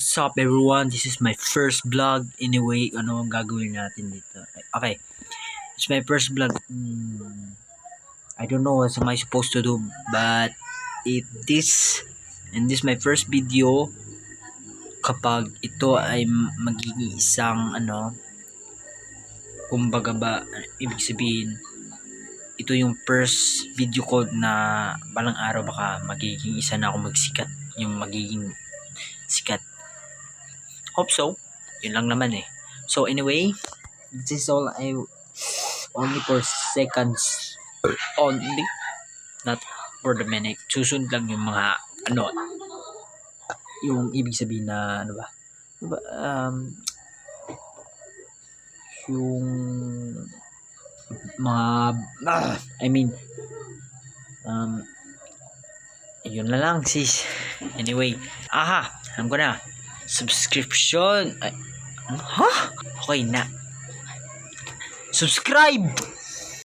What's up everyone? This is my first vlog. Anyway, ano ang gagawin natin dito? Okay. It's my first vlog. I don't know what am I supposed to do, but if this my first video, kapag ito ay magiging isang kumbaga ba, ibig sabihin ito yung first video ko na balang araw baka magiging isa na ako magsikat, yung magiging sikat. Hope so. Yun lang naman eh. So anyway, this is all only for seconds only, not for the minute. Susunod lang yung mga yung ibig sabihin na yung mga yun na lang sis. Anyway, alam ko na. Subscription. Okay na. Subscribe!